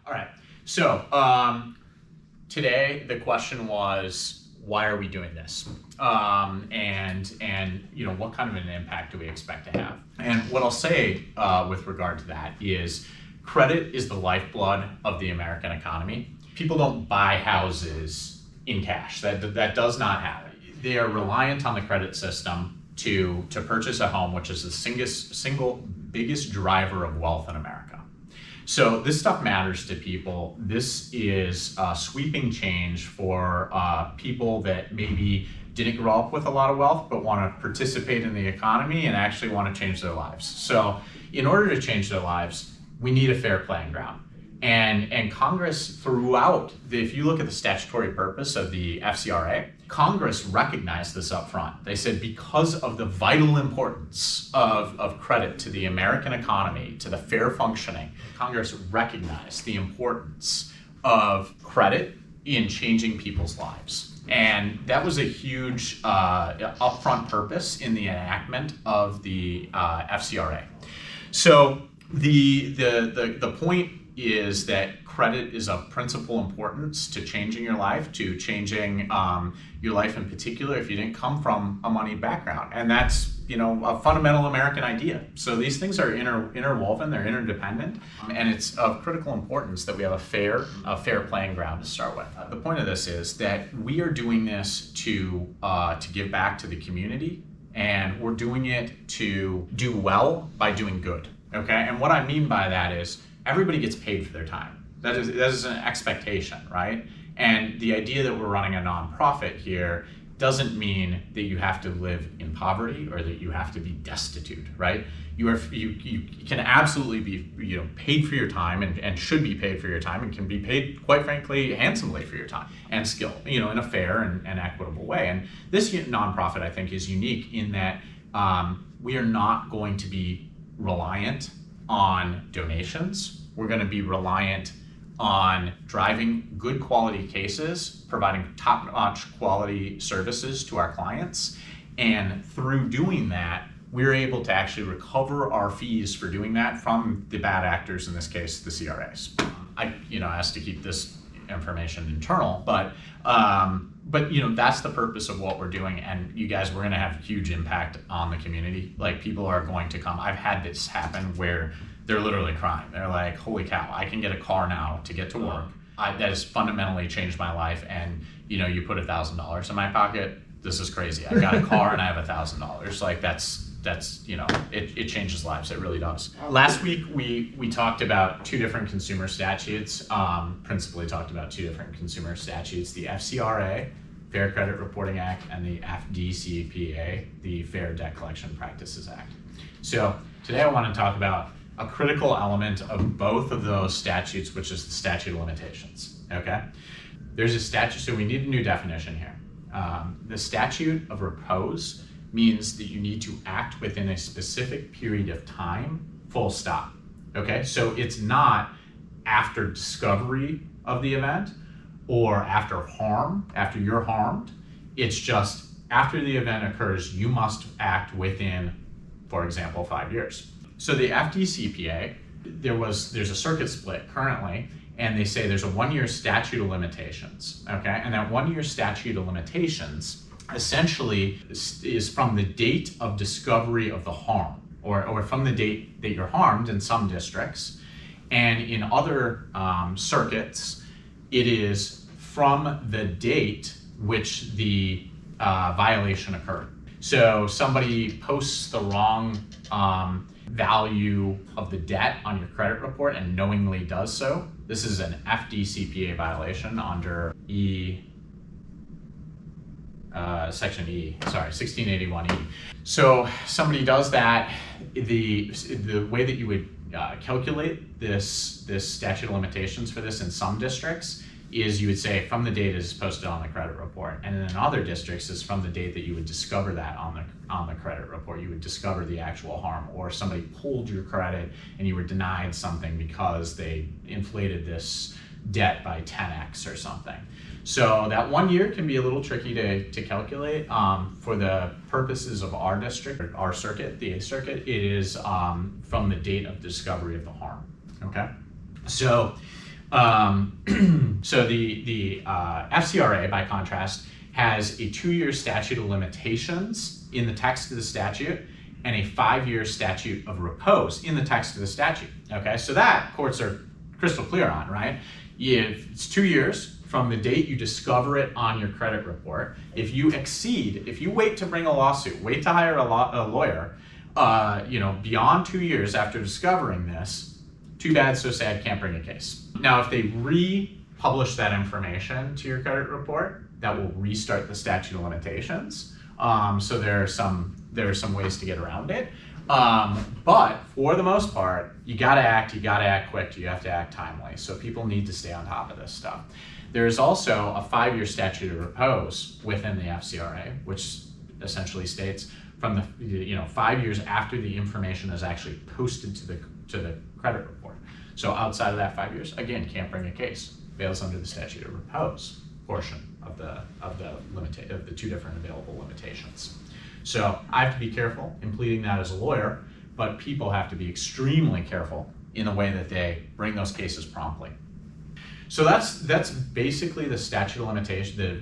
All right. So today the question was, why are we doing this? And what kind of an impact do we expect to have? And what I'll say with regard to that is, credit is the lifeblood of the American economy. People don't buy houses in cash. That does not happen. They are reliant on the credit system to purchase a home, which is the single biggest driver of wealth in America. So this stuff matters to people. This is sweeping change for people that maybe didn't grow up with a lot of wealth, but want to participate in the economy and actually want to change their lives. So in order to change their lives, we need a fair playing ground. And Congress throughout, if you look at the statutory purpose of the FCRA, Congress recognized this up front. They said, because of the vital importance of credit to the American economy, to the fair functioning, Congress recognized the importance of credit in changing people's lives. And that was a huge upfront purpose in the enactment of the FCRA. So the point is that credit is of principal importance to changing your life, to changing your life in particular if you didn't come from a money background. And that's a fundamental American idea. So these things are interwoven, they're interdependent, and it's of critical importance that we have a fair playing ground to start with. The point of this is that we are doing this to give back to the community, and we're doing it to do well by doing good. Okay, and what I mean by that is everybody gets paid for their time. That is an expectation, right? And the idea that we're running a nonprofit here doesn't mean that you have to live in poverty or that you have to be destitute, right? You can absolutely be paid for your time and should be paid for your time, and can be paid, quite frankly, handsomely for your time and skill, in a fair and equitable way. And this nonprofit, I think, is unique in that we are not going to be reliant on donations. We're going to be reliant on driving good quality cases, providing top-notch quality services to our clients. And through doing that, we're able to actually recover our fees for doing that from the bad actors, in this case, the CRAs. I asked to keep this information internal, but that's the purpose of what we're doing. And you guys, we're going to have huge impact on the community. Like, people are going to come. I've had this happen where they're literally crying. They're like, holy cow, I can get a car now to get to work. That has fundamentally changed my life. And you put $1,000 in my pocket. This is crazy. I got a car and I have $1,000. Like, that's it changes lives. It really does. Last week we talked about two different consumer statutes. Principally talked about two different consumer statutes: the FCRA, Fair Credit Reporting Act, and the FDCPA, the Fair Debt Collection Practices Act. So today I want to talk about a critical element of both of those statutes, which is the statute of limitations. Okay, there's a statute, so we need a new definition here. The statute of repose means that you need to act within a specific period of time, full stop. Okay, so it's not after discovery of the event or after you're harmed. It's just after the event occurs, you must act within, for example, 5 years. So the FDCPA, there's a circuit split currently, and they say there's a 1-year statute of limitations, okay? And that 1-year statute of limitations essentially is from the date of discovery of the harm, or from the date that you're harmed in some districts. And in other circuits, it is from the date which the violation occurred. So somebody posts the wrong value of the debt on your credit report and knowingly does so. This is an FDCPA violation under Section 1681E. So somebody does that. The way that you would calculate this statute of limitations for this in some districts is you would say from the date it is posted on the credit report, and in other districts is from the date that you would discover that on the credit report. You would discover the actual harm, or somebody pulled your credit and you were denied something because they inflated this debt by 10x or something. So that 1 year can be a little tricky to calculate. For the purposes of our district, or our circuit, the 8th Circuit, it is from the date of discovery of the harm, okay? So So the FCRA, by contrast, has a 2-year statute of limitations in the text of the statute and a 5-year statute of repose in the text of the statute. Okay, so that courts are crystal clear on, right? It's 2 years from the date you discover it on your credit report. If you wait to bring a lawsuit, wait to hire a lawyer, beyond 2 years after discovering this, too bad, so sad, can't bring a case. Now, if they republish that information to your credit report, that will restart the statute of limitations. So there are some ways to get around it. But for the most part, you gotta act quick, you have to act timely. So people need to stay on top of this stuff. There is also a 5-year statute of repose within the FCRA, which essentially states from the 5 years after the information is actually posted to the credit report. So outside of that 5 years, again, can't bring a case. Fails under the statute of repose portion of the 2 different available limitations. So I have to be careful in pleading that as a lawyer, but people have to be extremely careful in the way that they bring those cases promptly. So that's basically the statute of limitations. The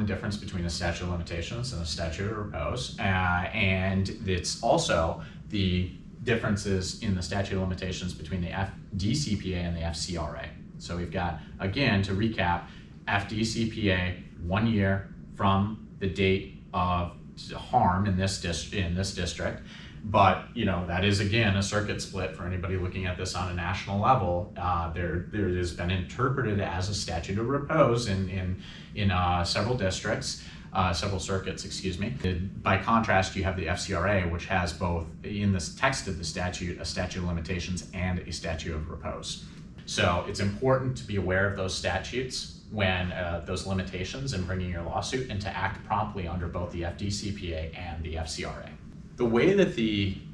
difference between the statute of limitations and the statute of repose, and it's also the differences in the statute of limitations between the FDCPA and the FCRA. So we've got, again, to recap, FDCPA 1 year from the date of harm in this district, but that is again a circuit split for anybody looking at this on a national level. There has been interpreted as a statute of repose in several districts. Several circuits, excuse me. By contrast, you have the FCRA, which has both, in the text of the statute, a statute of limitations and a statute of repose. So it's important to be aware of those statutes when those limitations in bringing your lawsuit, and to act promptly under both the FDCPA and the FCRA. The way that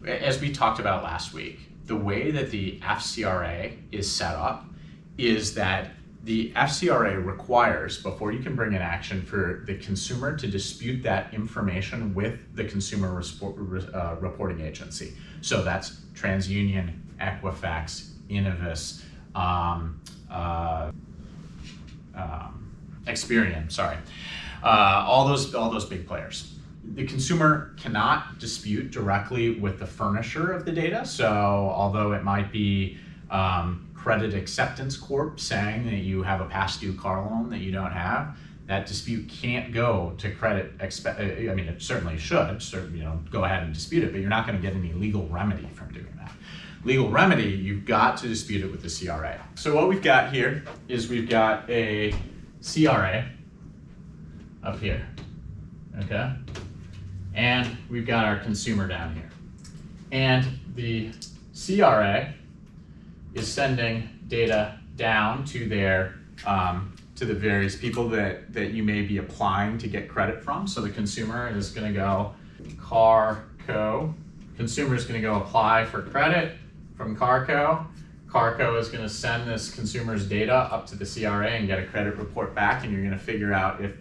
as we talked about last week, the way that the FCRA is set up is that the FCRA requires, before you can bring an action, for the consumer to dispute that information with the consumer reporting agency. So that's TransUnion, Equifax, Innovis, Experian, sorry. All those big players. The consumer cannot dispute directly with the furnisher of the data. So although it might be Credit Acceptance Corp saying that you have a past due car loan that you don't have, that dispute can't go to it certainly should, go ahead and dispute it, but you're not going to get any legal remedy from doing that. Legal remedy, you've got to dispute it with the CRA. So what we've got here is we've got a CRA up here, okay? And we've got our consumer down here. And the CRA is sending data down to their to the various people that you may be applying to get credit from. So the consumer is going to go Carco. Consumer is going to go apply for credit from Carco. Carco is going to send this consumer's data up to the CRA and get a credit report back, and you're going to figure out if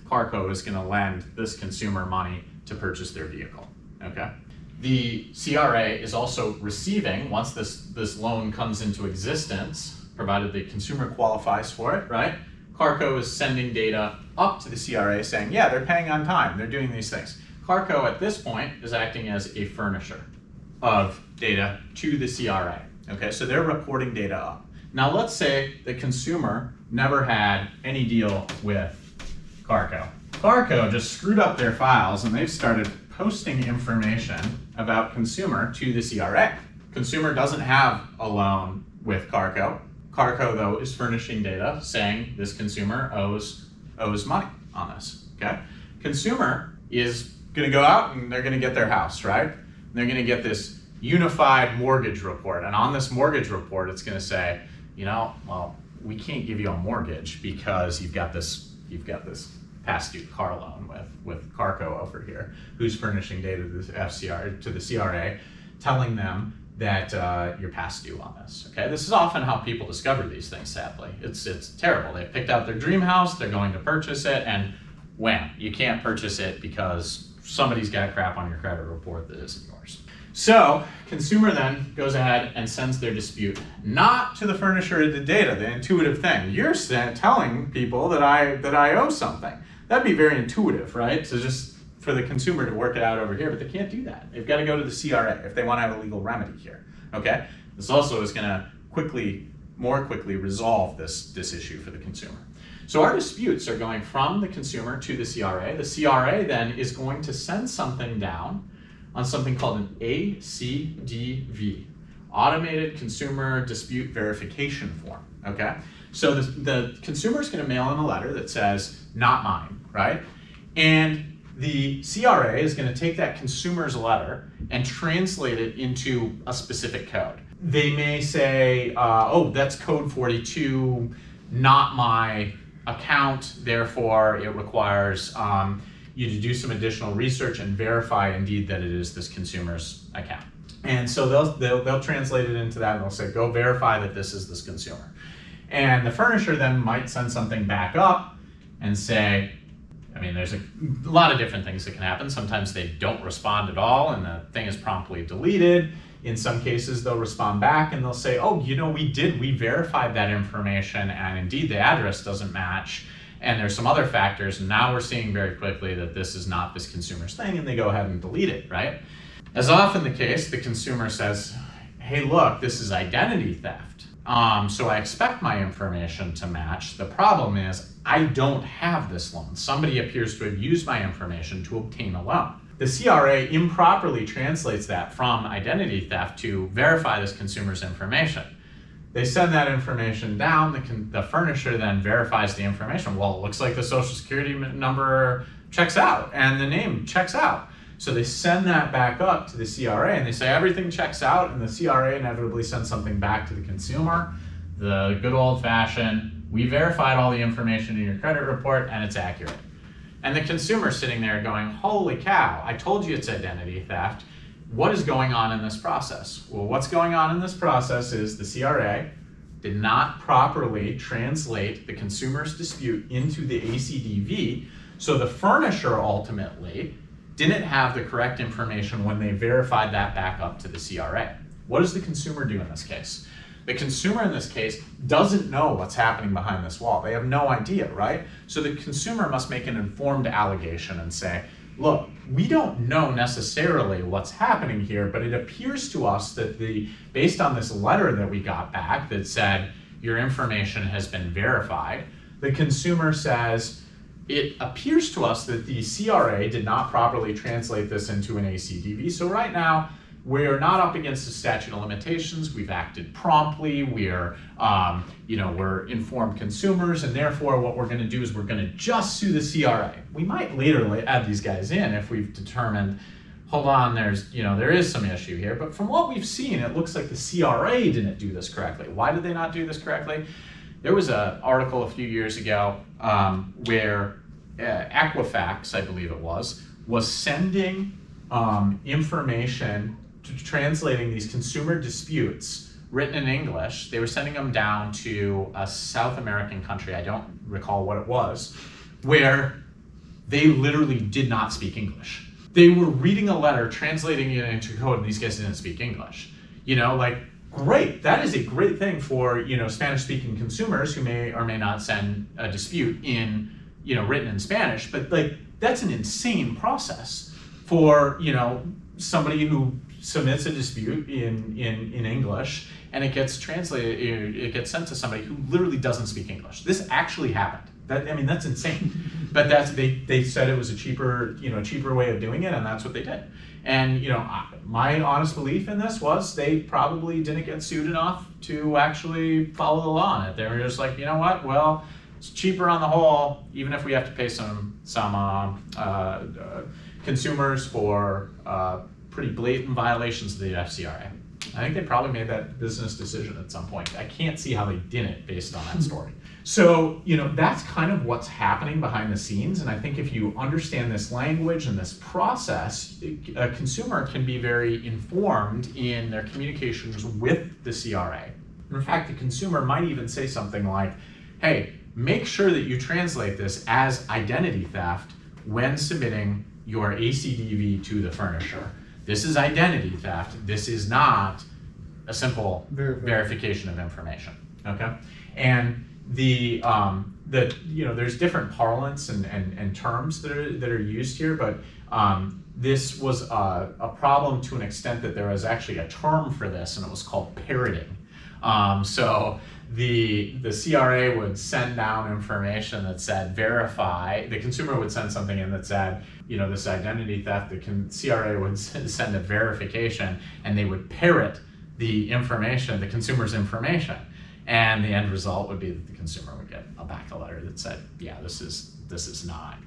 Carco is going to lend this consumer money to purchase their vehicle. Okay. The CRA is also receiving, once this loan comes into existence, provided the consumer qualifies for it, right? Carco is sending data up to the CRA saying, yeah, they're paying on time, they're doing these things. Carco at this point is acting as a furnisher of data to the CRA. Okay, so they're reporting data up. Now let's say the consumer never had any deal with Carco. Carco just screwed up their files and they've started posting information about consumer to the CRA. Consumer doesn't have a loan with Carco. Carco, though, is furnishing data saying this consumer owes money on this, okay? Consumer is gonna go out and they're gonna get their house, right? And they're gonna get this unified mortgage report. And on this mortgage report, it's gonna say, well, we can't give you a mortgage because you've got this past due car loan with Carco over here, who's furnishing data to the CRA, telling them that you're past due on this. Okay, this is often how people discover these things. Sadly, it's terrible. They picked out their dream house, they're going to purchase it, and wham, you can't purchase it because somebody's got crap on your credit report that isn't yours. So consumer then goes ahead and sends their dispute, not to the furnisher of the data, the intuitive thing. You're telling people that I owe something. That'd be very intuitive, right? So just for the consumer to work it out over here, but they can't do that. They've got to go to the CRA if they want to have a legal remedy here, okay? This also is going to more quickly resolve this issue for the consumer. So our disputes are going from the consumer to the CRA. The CRA then is going to send something down on something called an ACDV, Automated Consumer Dispute Verification Form, okay? So the consumer is going to mail in a letter that says, not mine, right? And the CRA is going to take that consumer's letter and translate it into a specific code. They may say, oh, that's code 42, not my account, therefore it requires you to do some additional research and verify indeed that it is this consumer's account. And so they'll translate it into that and they'll say, go verify that this is this consumer. And the furnisher then might send something back up and say, I mean, there's a lot of different things that can happen. Sometimes they don't respond at all and the thing is promptly deleted. In some cases, they'll respond back and they'll say, oh, you know, we verified that information and indeed the address doesn't match. And there's some other factors, and now we're seeing very quickly that this is not this consumer's thing, and they go ahead and delete it, right? As often the case, the consumer says, hey, look, this is identity theft. So I expect my information to match. The problem is I don't have this loan. Somebody appears to have used my information to obtain a loan. The CRA improperly translates that from identity theft to verify this consumer's information. They send that information down, the furnisher then verifies the information. Well, it looks like the social security number checks out and the name checks out. So they send that back up to the CRA and they say everything checks out, and the CRA inevitably sends something back to the consumer. The good old fashioned, we verified all the information in your credit report and it's accurate. And the consumer sitting there going, holy cow, I told you it's identity theft. What is going on in this process? Well, what's going on in this process is the CRA did not properly translate the consumer's dispute into the ACDV, so the furnisher ultimately didn't have the correct information when they verified that back up to the CRA. What does the consumer do in this case? The consumer in this case doesn't know what's happening behind this wall. They have no idea, right? So the consumer must make an informed allegation and say, look, we don't know necessarily what's happening here, but it appears to us that based on this letter that we got back that said your information has been verified, the consumer says, it appears to us that the CRA did not properly translate this into an ACDV. So right now, we're not up against the statute of limitations. We've acted promptly. We're informed consumers, and therefore what we're going to do is we're going to just sue the CRA. We might later add these guys in if we've determined, hold on, there is some issue here. But from what we've seen, it looks like the CRA didn't do this correctly. Why did they not do this correctly? There was an article a few years ago where Equifax, I believe it was sending information, translating these consumer disputes written in English. They were sending them down to a South American country, I don't recall what it was, where they literally did not speak English. They were reading a letter, translating it into code, and these guys didn't speak English. Great, that is a great thing for, Spanish-speaking consumers who may or may not send a dispute in, written in Spanish, but that's an insane process for, somebody who submits a dispute in English and it gets translated, it gets sent to somebody who literally doesn't speak English. This actually happened. That's insane. But they said it was a cheaper way of doing it, and that's what they did. And my honest belief in this was they probably didn't get sued enough to actually follow the law on it. They were just like, you know what? Well, it's cheaper on the whole, even if we have to pay some consumers for pretty blatant violations of the FCRA. I think they probably made that business decision at some point. I can't see how they didn't based on that story. So, that's kind of what's happening behind the scenes. And I think if you understand this language and this process, a consumer can be very informed in their communications with the CRA. In fact, the consumer might even say something like, hey, make sure that you translate this as identity theft when submitting your ACDV to the furnisher. this is identity theft. This is not a simple verification of information. Okay, and the there's different parlance and terms that are used here, but this was a problem to an extent that there was actually a term for this, and it was called parroting. So the CRA would send down information that said verify. The consumer would send something in that said, this identity theft. The CRA would send a verification, and they would parrot the information, the consumer's information, and the end result would be that the consumer would get back a letter that said, yeah, this is not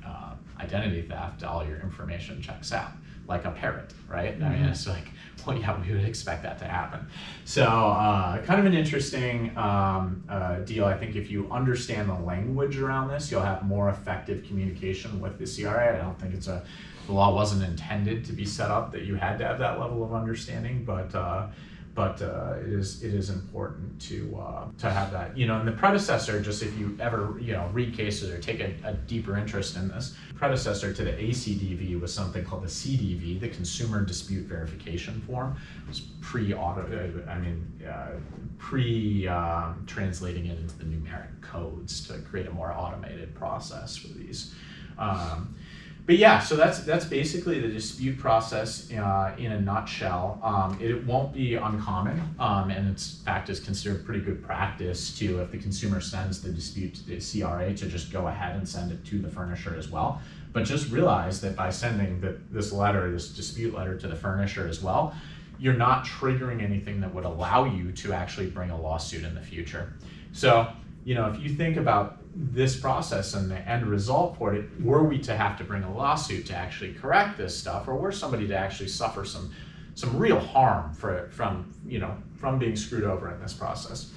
identity theft. All your information checks out, like a parrot, right? Mm-hmm. I mean, it's like, well, yeah, we would expect that to happen. So kind of an interesting deal. I think if you understand the language around this, you'll have more effective communication with the CRA. I don't think the law wasn't intended to be set up that you had to have that level of understanding, but it is important to have that. And the predecessor, just if you ever read cases or take a deeper interest in this, predecessor to the ACDV was something called the CDV, the Consumer Dispute Verification Form. It was translating it into the numeric codes to create a more automated process for these. But yeah, so that's basically the dispute process in a nutshell. It won't be uncommon, and in fact is considered pretty good practice to, if the consumer sends the dispute to the CRA, to just go ahead and send it to the furnisher as well. But just realize that by sending this dispute letter to the furnisher as well, you're not triggering anything that would allow you to actually bring a lawsuit in the future. So, if you think about this process and the end result for it, were we to have to bring a lawsuit to actually correct this stuff, or were somebody to actually suffer some real harm from being screwed over in this process,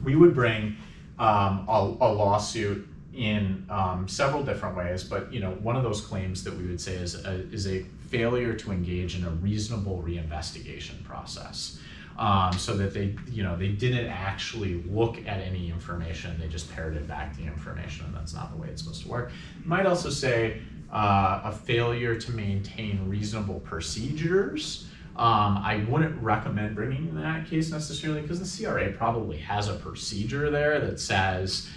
we would bring a lawsuit in several different ways. But one of those claims that we would say is a failure to engage in a reasonable reinvestigation process. So that they didn't actually look at any information, they just parroted back the information, and that's not the way it's supposed to work. You might also say a failure to maintain reasonable procedures. I wouldn't recommend bringing in that case necessarily, because the CRA probably has a procedure there that says,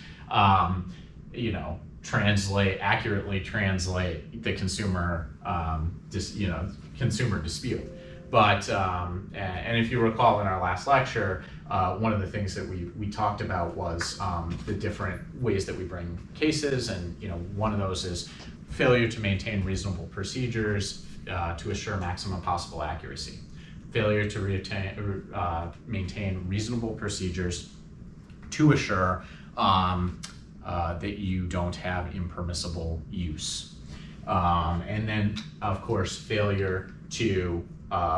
accurately translate the consumer dispute. But, and if you recall in our last lecture, one of the things that we talked about was the different ways that we bring cases, and one of those is failure to maintain reasonable procedures to assure maximum possible accuracy, failure to maintain reasonable procedures to assure that you don't have impermissible use, and then of course failure to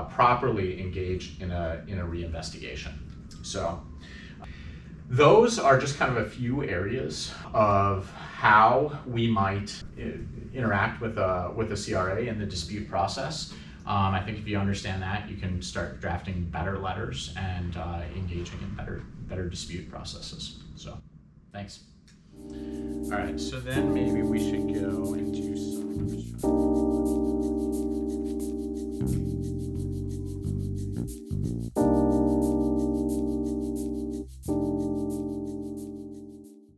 properly engage in a reinvestigation. So those are just kind of a few areas of how we might interact with a CRA in the dispute process. I think if you understand that, you can start drafting better letters and engaging in better dispute processes. So thanks. All right, so then maybe we should go